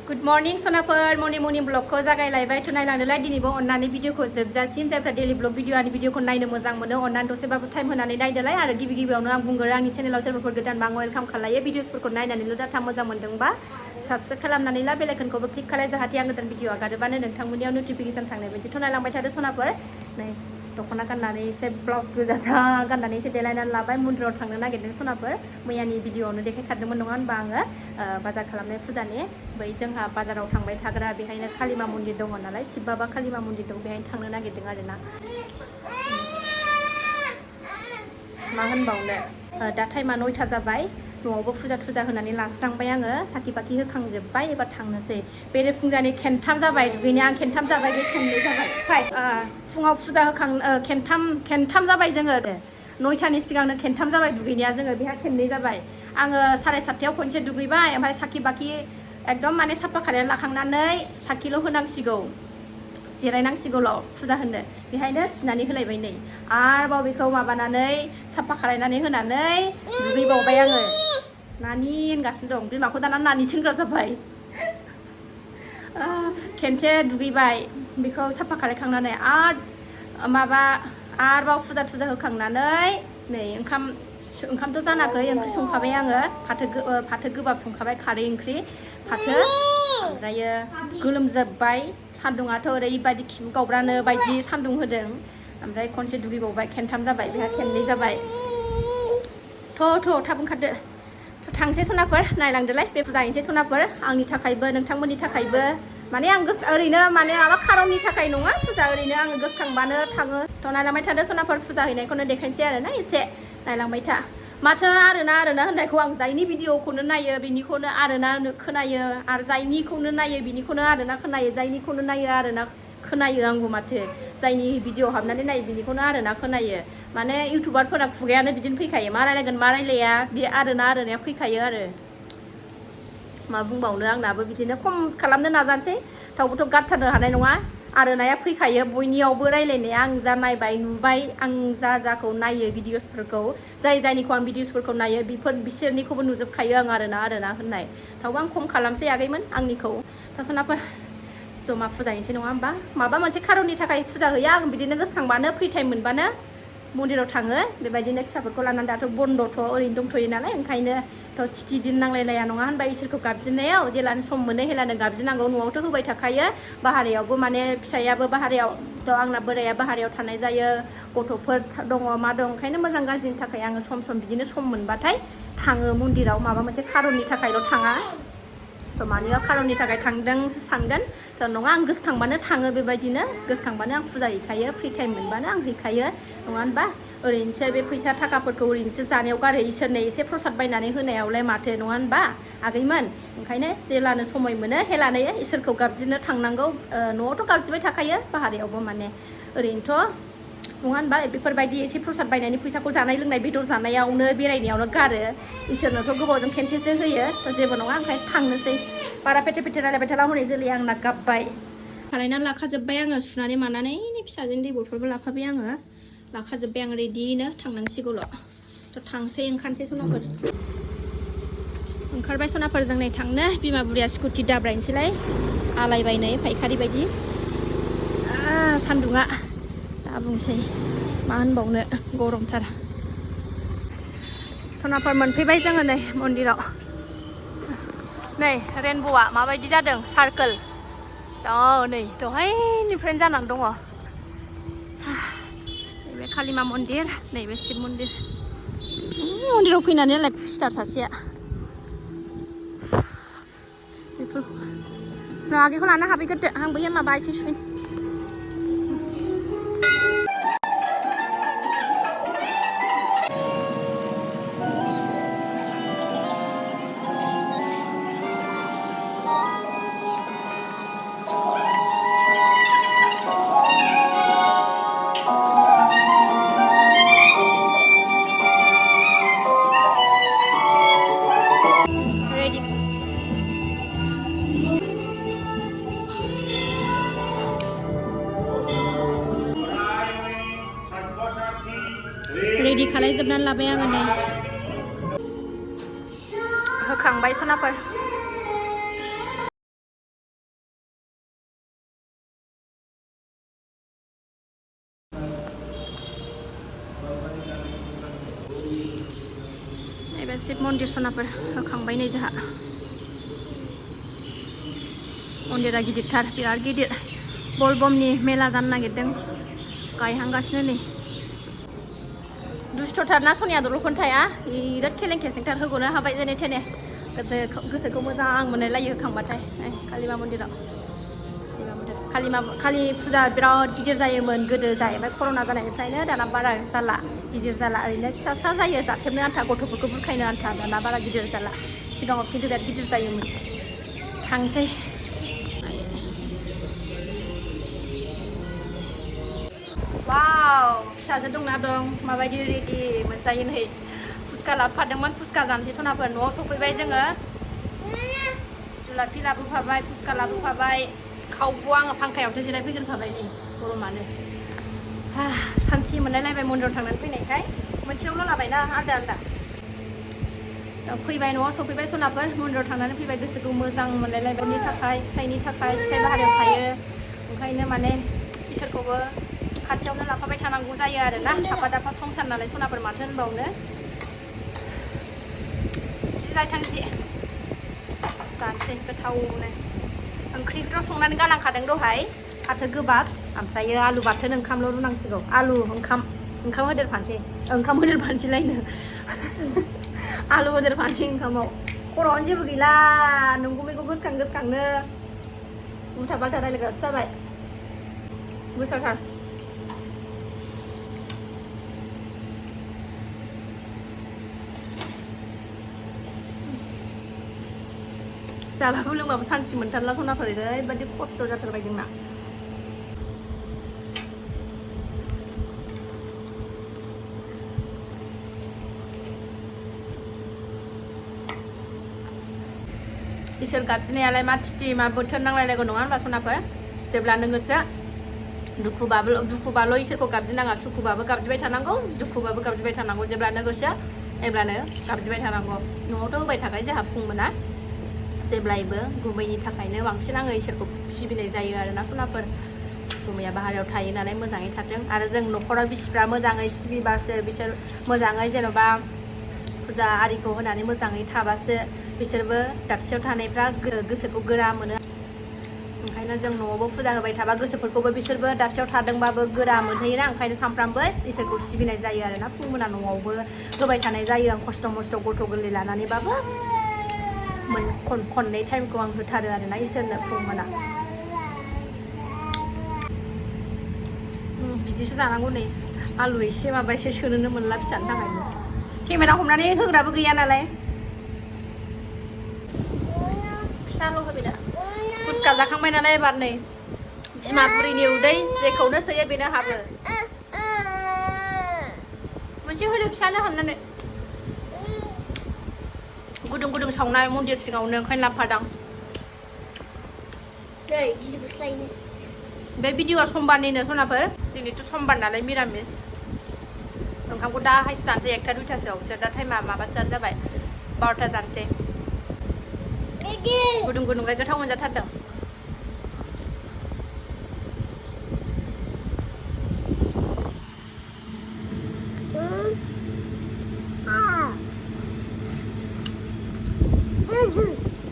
good morning सनाफोर morning ब्लगखौ जागायलायबाय थ' नायलांदोलाय दिनैबो अन्नानै भिडिअखौ जोबजासिम जायफ्रा डेलि ब्लग भिडिअ आंनि भिडिअखौ नायनो मोजां मोनो अन्नानै दसेबाबो टाइम होनानै नायदोलाय आरो गिबियावनो आं बुंगोन आंनि चेनेलाव सोरबाफोर गोदानबा आं वेलकाम खालायो भिडिअसफोरखौ नायनानैल' डाटा मोजां मोनदोंबा साबस्क्राइब खालामनानै ला बेल आइकनखौबो क्लिक खालाय जाहाथे आं गोदान भिडिअ आगारोबानो नोंथांमोननियाव नटिफिकेसन थांनाय बायदि थ' नायलांबाय थादो सनाफोर नै दख'ना गाननानै एसे ब्लाउस गोजा गाननानै एसे देलायनानै लाबाय मन्दिराव थांनो नागिरदों सनाफोर मैयानि भिडिअआवनो देखायखादोंमोन नङा होनबा आङो बाजार खालामनाय फुजानि बै जोंहा बाजाराव थांबाय थाग्रा बेहायनो कालिमा मन्दिर दङ नालाय शिब बाबा कालिमा मन्दिर दं बेहायनो थांनो नागिरदों आरोना मा होनबावनो दा टाइमा 9ता जाबाय न'आवबो फुजा होनानै लास्रांबाय आङो साखि बाखि होखांजोब्बाय एबार थांनोसै बेरेफुंजानि खेनथाम जाबाय दुगैनाया आं खेनथाम जाबाय बे खेननै जाबाय फुङाव फुजा होखां खेनथाम जाबाय जोङो 9तानि सिगांनो खेनथाम जाबाय दुगैनाया जोङो बेहा खेननै जाबाय आङो 7:30 खनसे दुगैबाय ओमफ्राय साखि बाखि एकदम माने साफा खालायना लाखांनानै साखिल' होनांसिगौ जिरायनांसिगौल' फुजा होनो बेहायनो थिनानै होलायबाय नै आरोबाव बेखौ माबानानै साफा खालायनानै होनानै दुगैबावबाय आङो नानि होनगासिनो दं बिमाखौ दाना नानि सोंग्रा जाबाय खेनसे दुगैबाय बेखौ साफा खालायखांनानै आरोबाव फुजा होखांनानै नै ओंखामथ' जानाखै ओंख्रि संखाबाय आङो फाथो गोबाब संखाबाय खारै ओंख्रि फाथो ओमफ्रायो गोलोमजोब्बाय सान्दुङाथ' ओरैबायदि खिबु गावब्रानो बायदि सान्दुं होदों ओमफ्राय खनसे दुगैबावबाय खेनथाम जाबाय बेहा खेननै जाबाय थाब ओंखारदो थांसै सनाफोर नायलांदोलाय बे फुजा हैनोसै सनाफोर आंनि थाखायबो नोंथांमोननि थाखायबो माने आं ओरैनो माने माबा खारननि थाखाय नङा फुजा ओरैनो आङो गोसोखांबानो थाङो थ' नायलांबाय थादो सनाफोर फुजा हैनायखौनो देखायनोसै आरोना एसे नायलांबाय था माथो आरोना होननायखौ आं जायनि भिडिअखौनो नायो बिनिखौनो आरोना खोनायो आरो जायनिखौनो नायो बिनिखौनो आरोना खोनायो जायनिखौनो नायो आरोना खोनायो आंबो माथो जायनि भिडिअ हाबनानै नायो बिनिखौनो आरोना खोनायो माने इउटुबारफोरा खुगायानो बिदिनो फैखायो मा रायलायगोन मा रायलाया बे आरोनाया फैखायो आरो मा बुंबावनो आंनाबो बिदिनो खम खालामनो नाजानोसै थेवबोथ' गारथारनो हानाय नङा आरोनाया फैखायो बयनियावबो रायलायनाया आं जा नायबाय नुबाय आं जाखौ नायो भिडिअसफोरखौ जायनिखौ आं भिडिअसफोरखौ नायो बिसोरनिखौबो नुजोबखायो आं आरोना होननाय थेवबो आं खम खालामसै आगैमोन आंनिखौ सनाफोर जमा फुजा हैनोसै नङा होमबा माबा मोनसे खारननि थाखाय फुजा हैया आं बिदिनो गोसोखांबानो फ्रि टाइम मोनबानो मन्दिराव थाङो बेबायदिनो फिसाफोरखौ लानानै दाथ' बन्द'थ' ओरैनो दंथ'यो नालाय ओंखायनो थिथि दिन नांलायलाया नङा होनबा इसोरखौ गाबज्रिनायाव जेलानो सम मोनो हेलानो गाबज्रिनांगौ न'आवथ' होबाय थाखायो बाहेरायावबो माने फिसायाबो बाहेरायावथ' आंना बोराया बाहेरायाव थानाय जायो गथ'फोर दङ मा दं ओंखायनो मोजां गाज्रिनि थाखाय आङो सम बिदिनो सम मोनबाथाय थाङो मन्दिराव माबा मोनसे खारननि थाखायल' थाङा थ' मानिबा खारननि थाखाय थांदों सानगोन थ' नङा आं गोसोखांबानो थाङो बेबायदिनो गोसोखांबानो आं फुजा हैखायो फ्रि टाइम मोनबानो आं हैखायो नङा होनबा ओरैनोसो बे फैसा थाखाफोरखौ ओरैनोसो जानायाव गारो इसोरनो एसे प्रसाद बायनानै होनायावलाय माथो नङा होनबा आगैमोन ओंखायनो जेलानो समय मोनो हेलानो इसोरखौ गाबज्रिनो थांनांगौ न'आवथ' गाबज्रिबाय थाखायो बाहेरायावबो माने ओरैनोथ' नङा होनबा बेफोरबायदि एसे प्रसाद बायनायनि फैसाखौ जानाय लोंनाय बेदर जानायावनो बेरायनायावनो गारो इसोरनोथ' गोबावजों खेनसेसो होयो जेबो नङा ओंखायनो थांनोसै बारा पेटे रायलायबाय थाला हनै जोलैया आंना गाबबाय खालायनानै लाखाजोब्बाय आङो सुनानै मानानै फिसाजों दै बथलबो लाखाबाय आङो लाखाजोब्बाय आं रेडिनो थांनांसिगौल' थ' ओंखारनोसै सनाफोर ओंखारबाय सनाफोर जों नै थांनो बिमा बुरिया स्कुटि दाब्रायनोसैलाय आलायबायनै फायखारि बायदि सान्दुङा दा बुंसै मा होनबावनो गरमथार सनाफोर मोनफैबाय जोङो नै मन्दिराव नै रेनब'आ माबायदि जादों सार्कोल नै दहायनिफ्रायनो जानानै दङ नैबे कालिमा मन्दिर नैबे शिब मन्दिर मन्दिराव फैनानै लाइक खुसिथार सासेया बेफोरखौ आगैखौ लानो हाबैग्रोदो आं बैहाय माबा आथिं सुहैनो रेडि खालायजोबनानै लाबाय आङो नै होखांबाय सनाफोर बे शिब मन्दिर सनाफोर होखांबाय नै जोंहा मन्दिरा गिदिरथार बिराद गिदिर बलबमनि मेला जानो नागिरदों गायहांगासिनो नै दुस्थ'थार ना सनिया दल'खोन्थाया बिराद खेलें खेसेंथार होग'नो हाबाय जेने थेने गोसोखौ मोजां मोनलायलायो होखांबाथाय कालिमा मन्दिराव कालि फुजा बिराद गिदिर जायोमोन गोदो जाहैबाय कर'ना जानायनिफ्रायनो दाना बारा जाला गिदिर जाला ओरैनो फिसा जायो जाथेबनो आन्था गथ'फोरखौ बुरखायनो आन्था दाना बारा गिदिर जाला सिगाङाव खिन्थु बिराद गिदिर जायोमोन थांसै वाव फिसाजो दंना दं माबायदि रेडि मोनजायो नै फुसका लाबोफादोंमोन फुसका जानोसै सनाफोर न'आव सफैबाय जोङो जुलाफि लाबोफाबाय फुसका लाबोफाबाय खावबो आङो फांखायावसो जिरायफैग्रोखाबाय नै गरमानो सान्थि मोनलायलायबाय मन्दिराव थांनानै फैनायखाय मोनसेयावल' लाबायना आलदा फैबाय न'आव सफैबाय सनाफोर मन्दिराव थांनानै फैबाय गोसोखौ मोजां मोनलायलायबायनि थाखाय फिसायनि थाखाय फिसाय बाहेरायाव थायो ओंखायनो माने इसोरखौबो खाथियावनो लाफाबाय थानांगौ जायो आरोना साफा दाफा संसार नालाय सनाफोर माथो होनबावनो जिरायथांसै जानोसै गोथावनो ओंख्रिखौथ' संनानै गालांखादों दहाय फाथो गोबाब ओमफ्रायो आलु बाथोन ओंखामल' रुनांसिगौ आलु ओंखाम होदेरफानोसैलायनो आलु होदेरफानोसै ओंखामाव खर'आवनो जेबो गैला नोंगुमैखौ गोसोखांनो उल्था पाल्था रायलायग्रासो जाबाय गोसाथार जाबाबो लोंबाबो सान्थि मोनथारला सनाफोर ओरैबायदि खस्थ' जाथारबाय जोंना इसोर गाबज्रिनायालाय मा थिथि मा बोथोर नांलायलायगौ नङा होनबा सनाफोर जेब्ला नोङोसो दुखुबाल' इसोरखौ गाबज्रिनाङा सुखुबाबो गाबज्रिबाय थानांगौ दुखुबाबो गाबज्रिबाय थानांगौ जेब्लानो गोसो एब्लानो गाबज्रिबाय थानांगौ न'आवथ' होबाय थाखाय जोंहा फुं मोना जेब्लायबो गुमैनि थाखायनो बांसिन आङो इसोरखौ सिबिनाय जायो आरोना सनाफोर गुमैया बाहेरायाव थायो नालाय मोजाङै थाथों आरो जों न'खराव बिसिफ्रा मोजाङै सिबिबासो बिसोर मोजाङै जेन'बा फुजा आरिखौ होनानै मोजाङै थाबासो बिसोरबो दाबसेयाव थानायफ्रा गोसोखौ गोरा मोनो ओंखायनो जों न'आवबो फुजा होबाय थाबा गोसोफोरखौबो बिसोरबो दाबसेयाव थादोंबाबो गोरा मोनहैयोना ओंखायनो सानफ्रामबो इसोरखौ सिबिनाय जायो आरोना फुं मोना न'आवबो होबाय थानाय जायो आं खस्थ' मस्थ' गथ' गोरलै लानानैबाबो खननै टाइमखौ आं होथारो आरोना इसोरनो फुं मोना बिदिसो जानांगौ नै आलु एसे माबा एसे सोनोनो मोनला फिसानि थाखायनो केमेरा हमनानै होग्राबो गैया नालाय फिसाल' होबाय दा फुसका जाखांबाय नालाय एबार नै बिमा बुरिनि उदै जेखौनो सोयो बेनो हाबो मोनसे होदो फिसानो हाननानै गुदुं सावनाय मन्दिर सिङावनो ओंखायनो लाबोफादां बे भिडिअआ समबारनिनो सनाफोर दिनैथ' समबार नालाय मिरामिस ओंखामखौ दाहायसो जानोसै 1टा 2टासोआवसो दा टाइमा माबासोआनो जाबाय 12टा जानोसै गुदुंखाय गोथाव मोनजाथारदों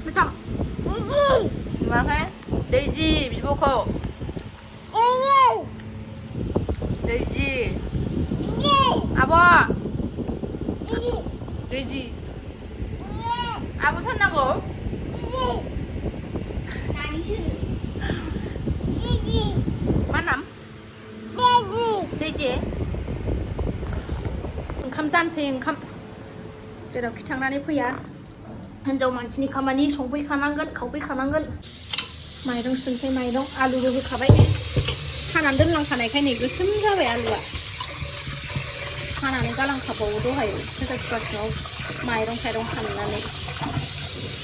मोजां नुवाखै दैजि बिब'खौ दैजि आब' दैजि आब' सोर नांगौ मा नाम दैजि ओंखाम जानोसै ओंखाम जेरावखि थांनानै फैया हिन्जाव मानसिनि खामानि संफैखानांगोन खावफैखानांगोन माइरं सुनसै माइरं आलुबो होखाबाय हानानै दोनलांखानायखाय नै गोसोम जाबाय आलुआ हानानै गालांखाबावो दहाय कुकारआव माइरं थाइरं खालामनानै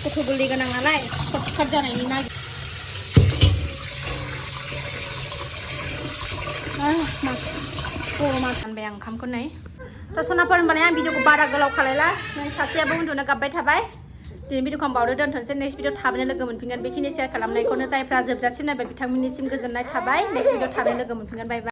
गथ' गोरलै गोनां नालाय सर्टकाट जानायनि नागिर गरमा सानबाय आं ओंखामखौ नै दा सनाफोर होनबालाय आं भिडिअखौ बारा गोलाव खालायला नै सासेयाबो उन्दुनो गाबबाय थाबाय दिनै भिडिअखौ बावनो दोनथ'नोसै नेक्स्ट भिडिअ थाबैनो लोगो मोनफिनगोन बेखिनि शेयार खालामनायखौनो जायफ्रा जोबजासिम नायबाय बिथांमोननिसिम गोजोननाय थाबाय नेक्स्ट भिडिअ थाबैनो लोगो मोनफिनगोन बाय बाय